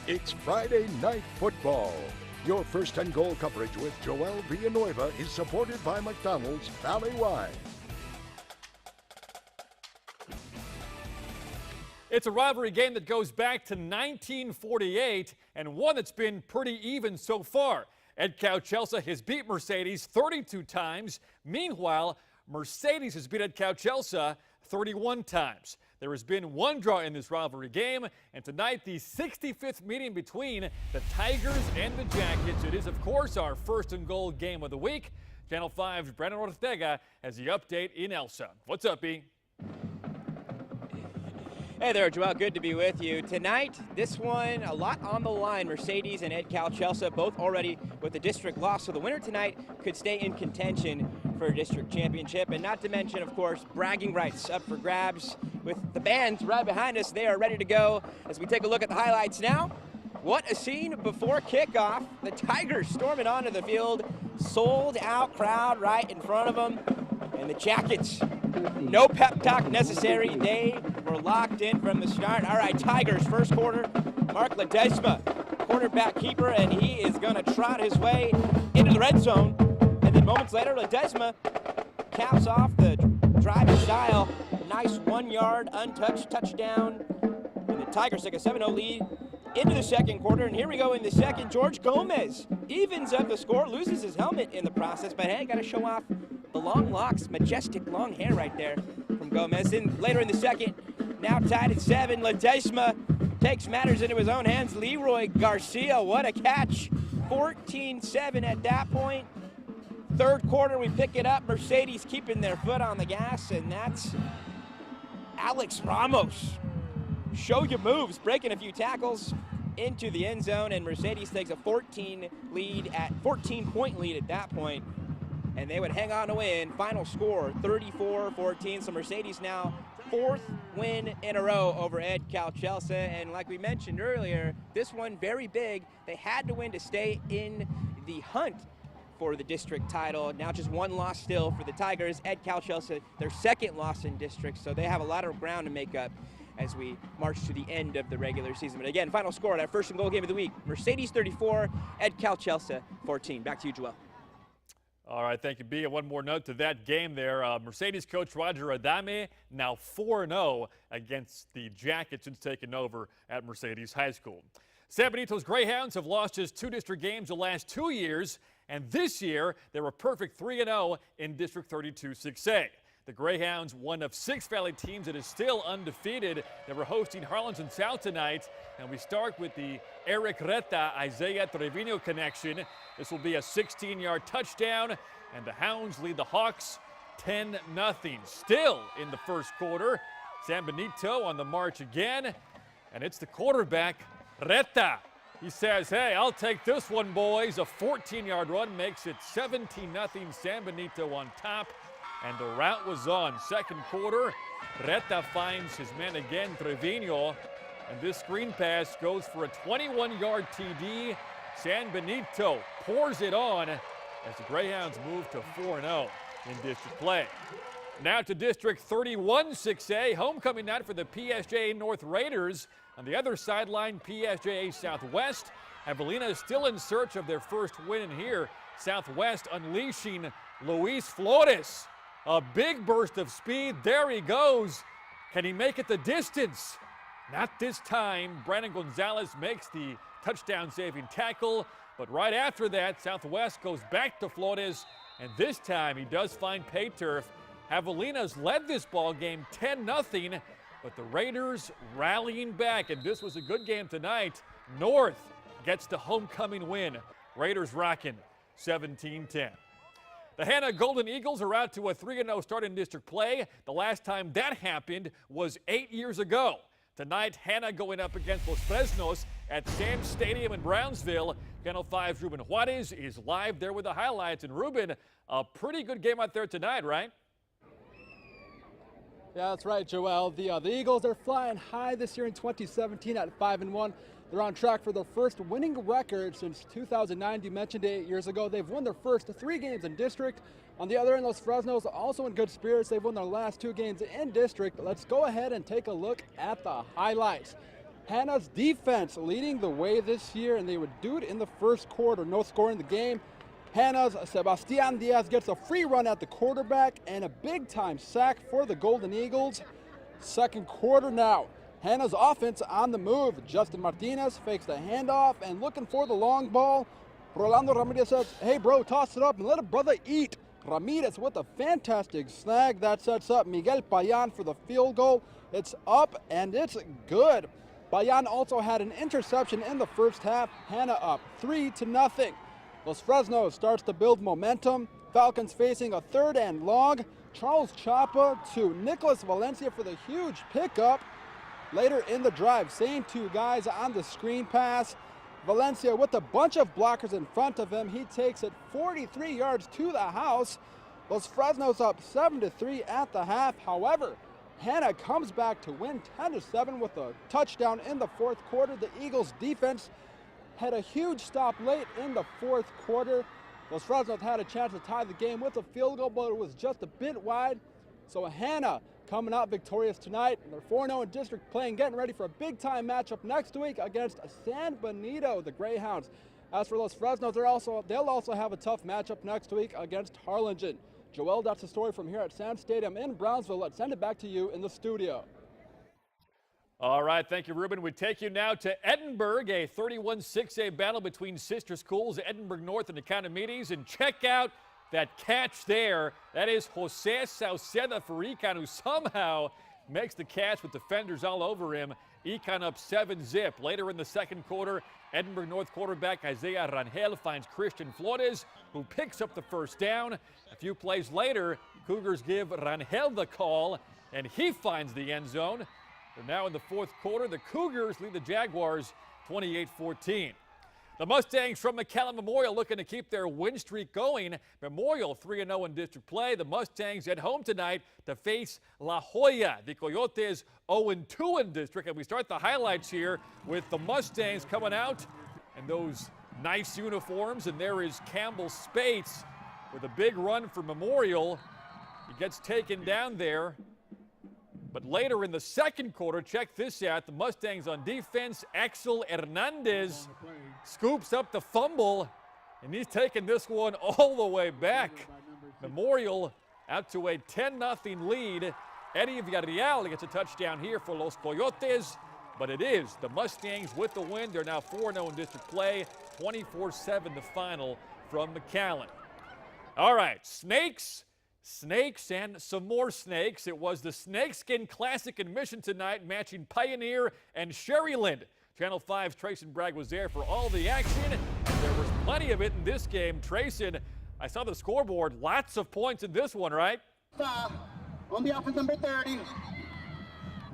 It's Friday Night Football. Your first and goal coverage with Joel Villanueva is supported by McDonald's Valley Wine. It's a rivalry game that goes back to 1948 and one that's been pretty even so far. Edcouch Elsa has beat Mercedes 32 times. Meanwhile, Mercedes has beat Edcouch Elsa 31 times. There has been one draw in this rivalry game, and tonight the 65th meeting between the Tigers and the Jackets. It is, of course, our first and goal game of the week. Channel 5's Brandon Ortega has the update in Elsa. What's up, B? Hey there, Joel. Good to be with you. Tonight, this one, a lot on the line. Mercedes and Edcouch Elsa both already with the district loss. So the winner tonight could stay in contention for a district championship. And not to mention, of course, bragging rights up for grabs. With the band right behind us, they are ready to go. As we take a look at the highlights now, what a scene before kickoff. The Tigers storming onto the field. Sold out crowd right in front of them. And the Jackets, no pep talk necessary. They were locked in from the start. All right, Tigers, first quarter. Mark Ledesma, quarterback keeper, and he is going to trot his way into the red zone. And then moments later, Ledesma caps off the drive style. Nice 1 yard, untouched touchdown. And the Tigers take a 7-0 lead into the second quarter. And here we go in the second. George Gomez evens up the score, loses his helmet in the process, but hey, got to show off the long locks, majestic long hair right there from Gomez. And later in the second, now tied at 7, Ledesma takes matters into his own hands. Leroy Garcia, what a catch. 14-7 at that point. Third quarter, we pick it up. Mercedes keeping their foot on the gas, and that's Alex Ramos. Show your moves, breaking a few tackles into the end zone, and Mercedes takes a 14-point lead at that point. And they would hang on to win. Final score, 34-14. So Mercedes now fourth win in a row over Edcouch Elsa. And like we mentioned earlier, this one very big. They had to win to stay in the hunt for the district title. Now just one loss still for the Tigers. Edcouch Elsa, their second loss in district. So they have a lot of ground to make up as we march to the end of the regular season. But again, final score at our first and goal game of the week. Mercedes 34, Edcouch Elsa 14. Back to you, Joel. All right, thank you, B. And one more note to that game there. Mercedes coach Roger Adame now 4-0 against the Jackets since taking over at Mercedes High School. San Benito's Greyhounds have lost just 2 district games the last 2 years, and this year they were perfect 3-0 in District 32 6A. The Greyhounds, one of 6 Valley teams that is still undefeated. They were hosting Harlan and South tonight, and we start with the Eric Reta Isaiah Trevino connection. This will be a 16-yard touchdown, and the Hounds lead the Hawks 10-0. Still in the first quarter, San Benito on the march again, and it's the quarterback, Reta. He says, hey, I'll take this one, boys. A 14-yard run makes it 17-0 San Benito on top. And the route was on. Second quarter, Reta finds his man again, Trevino. And this screen pass goes for a 21-yard TD. San Benito pours it on as the Greyhounds move to 4-0 in district play. Now to District 31 6A, homecoming night for the PSJA North Raiders. On the other sideline, PSJA Southwest. Javelina is still in search of their first win here. Southwest unleashing Luis Flores. A big burst of speed. There he goes. Can he make it the distance? Not this time. Brandon Gonzalez makes the touchdown-saving tackle. But right after that, Southwest goes back to Flores. And this time he does find pay turf. Javelina's led this ball game 10-0. But the Raiders rallying back. And this was a good game tonight. North gets the homecoming win. Raiders rocking 17-10. The Hanna Golden Eagles are out to a 3-0 start in district play. The last time that happened was 8 years ago. Tonight, Hanna going up against Los Fresnos at Sam's Stadium in Brownsville. Channel 5's Ruben Juarez is live there with the highlights. And Ruben, a pretty good game out there tonight, right? Yeah, that's right, Joel. The Eagles are flying high this year in 2017 at 5-1. They're on track for their first winning record since 2009. You mentioned 8 years ago. They've won their first 3 games in district. On the other end, Los Fresnos also in good spirits. They've won their last 2 games in district. Let's go ahead and take a look at the highlights. Hanna's defense leading the way this year, and they would do it in the first quarter. No score in the game. Hanna's Sebastian Diaz gets a free run at the quarterback and a big-time sack for the Golden Eagles. Second quarter now. Hanna's offense on the move. Justin Martinez fakes the handoff and looking for the long ball. Rolando Ramirez says, hey bro, toss it up and let a brother eat. Ramirez with a fantastic snag that sets up Miguel Payan for the field goal. It's up and it's good. Payan also had an interception in the first half. Hanna up 3-0. Los Fresnos starts to build momentum. Falcons facing a 3rd and long. Charles Chapa to Nicholas Valencia for the huge pickup. Later in the drive, same two guys on the screen pass. Valencia with a bunch of blockers in front of him. He takes it 43 yards to the house. Los Fresnos up 7-3 at the half. However, Hanna comes back to win 10-7 with a touchdown in the fourth quarter. The Eagles defense had a huge stop late in the fourth quarter. Los Fresnos had a chance to tie the game with a field goal, but it was just a bit wide. So Hanna coming out victorious tonight. They're 4-0 in district play and getting ready for a big-time matchup next week against San Benito, the Greyhounds. As for Los Fresnos, they'll also have a tough matchup next week against Harlan. Joel, that's the story from here at Sand Stadium in Brownsville. Let's send it back to you in the studio. All right, thank you, Ruben. We take you now to Edinburgh, a 31-6A battle between sister schools, Edinburgh North and Economedes. And check out that catch there. That is Jose Sauceda for Econ, who somehow makes the catch with defenders all over him. Econ up 7-0. Later in the second quarter, Edinburgh North quarterback Isaiah Rangel finds Christian Flores, who picks up the first down. A few plays later, Cougars give Rangel the call, and he finds the end zone. But now in the fourth quarter, the Cougars lead the Jaguars 28-14. The Mustangs from McAllen Memorial looking to keep their win streak going. Memorial 3-0 in district play. The Mustangs at home tonight to face La Jolla. The Coyotes 0-2 in district. And we start the highlights here with the Mustangs coming out in those nice uniforms. And there is Campbell Spates with a big run for Memorial. He gets taken down there. But later in the second quarter, check this out. The Mustangs on defense, Axel Hernandez scoops up the fumble, and he's taking this one all the way back. Memorial out to a 10-0 lead. Eddie Villarreal gets a touchdown here for Los Coyotes, but it is the Mustangs with the win. They're now 4-0 in district play, 24-7 the final from McAllen. All right, Snakes, and some more snakes. It was the Snakeskin Classic in Mission tonight, matching Pioneer and Sharyland. Channel 5's Trayson Bragg was there for all the action, and there was plenty of it in this game. Trayson, I saw the scoreboard, lots of points in this one, right? On the offense, number 30.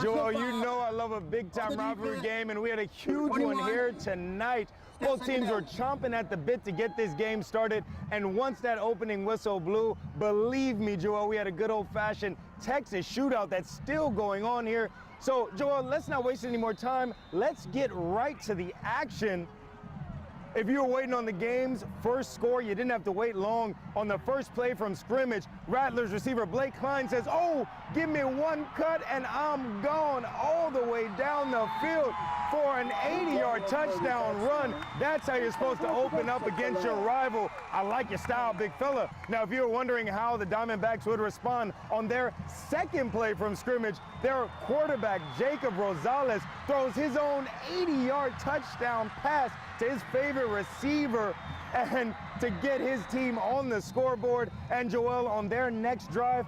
Joel, you know I love a big-time rivalry game, and we had a huge one here tonight. Both teams were chomping at the bit to get this game started, and once that opening whistle blew, believe me, Joel, we had a good old-fashioned Texas shootout that's still going on here. So, Joel, let's not waste any more time. Let's get right to the action. If you were waiting on the game's first score, you didn't have to wait long. On the first play from scrimmage, Rattlers receiver Blake Klein says, oh, give me one cut and I'm gone all the way down the field for an 80-yard touchdown run. That's how you're supposed to open up against your rival. I like your style, big fella. Now, if you were wondering how the Diamondbacks would respond on their second play from scrimmage, their quarterback, Jacob Rosales, throws his own 80-yard touchdown pass to his favorite receiver and to get his team on the scoreboard. And Joel, on their next drive,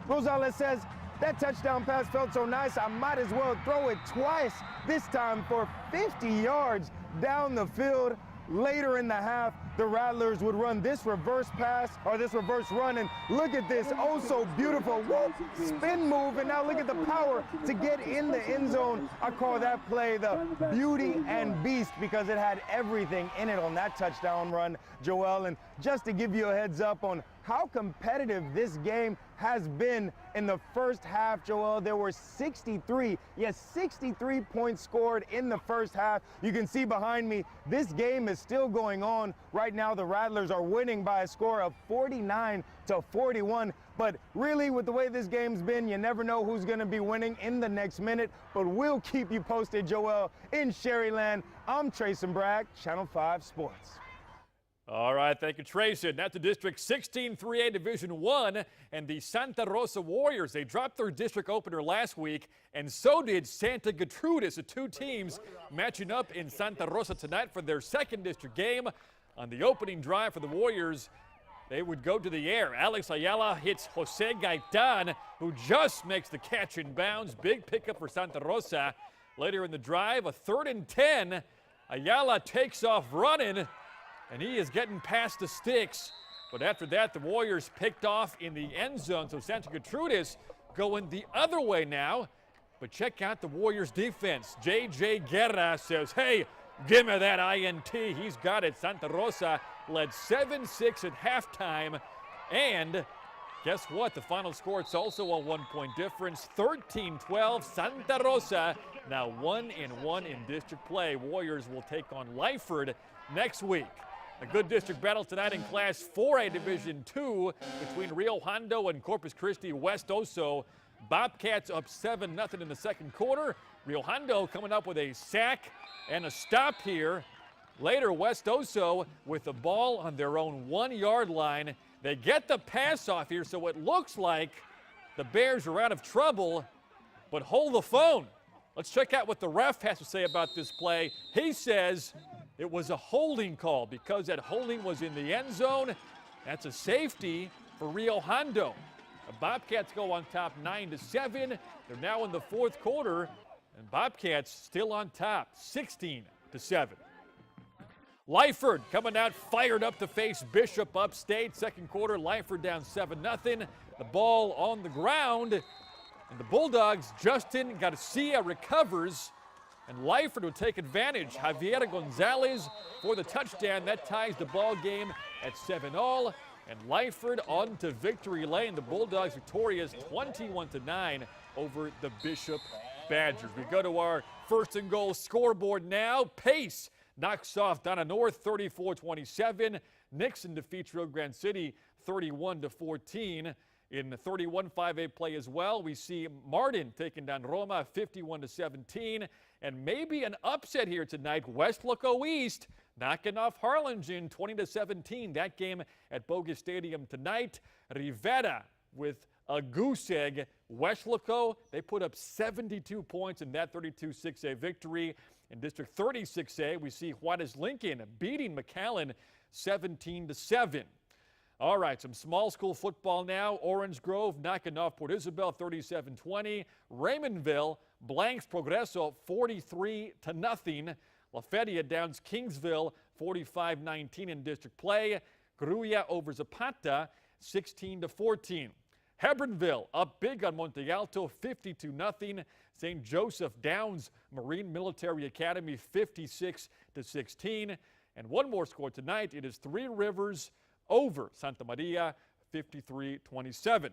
Rosales says, that touchdown pass felt so nice, I might as well throw it twice, this time for 50 yards down the field. Later in the half, the Rattlers would run this reverse pass, or this reverse run, and look at this, oh so beautiful, whoop, spin move, and now look at the power to get in the end zone. I call that play the beauty and beast because it had everything in it on that touchdown run, Joel. And just to give you a heads up on how competitive this game has been in the first half, Joel, there were 63 points scored in the first half. You can see behind me, this game is still going on. Right now, the Rattlers are winning by a score of 49-41. But really, with the way this game's been, you never know who's going to be winning in the next minute. But we'll keep you posted, Joel, in Sharyland. I'm Trayson Bragg, Channel 5 Sports. All right, thank you, Trayson. Now to District 16 3A Division 1 and the Santa Rosa Warriors. They dropped their district opener last week, and so did Santa Gertrudis. The two teams matching up in Santa Rosa tonight for their second district game. On the opening drive for the Warriors, they would go to the air. Alex Ayala hits Jose Gaitan, who just makes the catch in bounds. Big pickup for Santa Rosa. Later in the drive, a 3rd and 10. Ayala takes off running, and he is getting past the sticks. But after that, the Warriors picked off in the end zone. So Santa Gertrudis going the other way now. But check out the Warriors defense. J.J. Guerra says, hey, give me that INT. He's got it. Santa Rosa led 7-6 at halftime. And guess what? The final score, it's also a 1-point difference. 13-12. Santa Rosa now 1-1 in district play. Warriors will take on Lyford next week. A good district battle tonight in Class 4A Division 2 between Rio Hondo and Corpus Christi West Oso. Bobcats up 7-0 in the second quarter. Rio Hondo coming up with a sack and a stop here. Later, West Oso with the ball on their own 1-yard line. They get the pass off here, so it looks like the Bears are out of trouble, but hold the phone. Let's check out what the ref has to say about this play. He says it was a holding call because that holding was in the end zone. That's a safety for Rio Hondo. The Bobcats go on top 9-7. They're now in the fourth quarter, and Bobcats still on top 16-7. Lyford coming out fired up to face Bishop Upstate. Second quarter, Lyford down 7-0. The ball on the ground, and the Bulldogs, Justin Garcia recovers, and Lyford will take advantage. Javier Gonzalez for the touchdown. That ties the ball game at 7-all. And Lyford on to victory lane. The Bulldogs victorious 21-9 over the Bishop Badgers. We go to our first and goal scoreboard now. Pace knocks off Donna North 34-27. Nixon defeats Rio Grande City 31-14. In the 31 5A play as well, we see Martin taking down Roma 51-17. And maybe an upset here tonight. West Loco East knocking off Harlan 20-17. That game at Bogus Stadium tonight. Rivera with a goose egg. West Loco, they put up 72 points in that 32 6A victory. In District 36A, we see Juarez Lincoln beating McAllen 17-7. All right, some small school football now. Orange Grove knocking off Port Isabel 37-20. Raymondville blanks Progreso 43-0. La Feria downs Kingsville 45-19 in district play. Gruya over Zapata 16-14. Hebronville up big on Monte Alto 52-0. St. Joseph downs Marine Military Academy 56-16. And one more score tonight. It is Three Rivers over Santa Maria 53-27.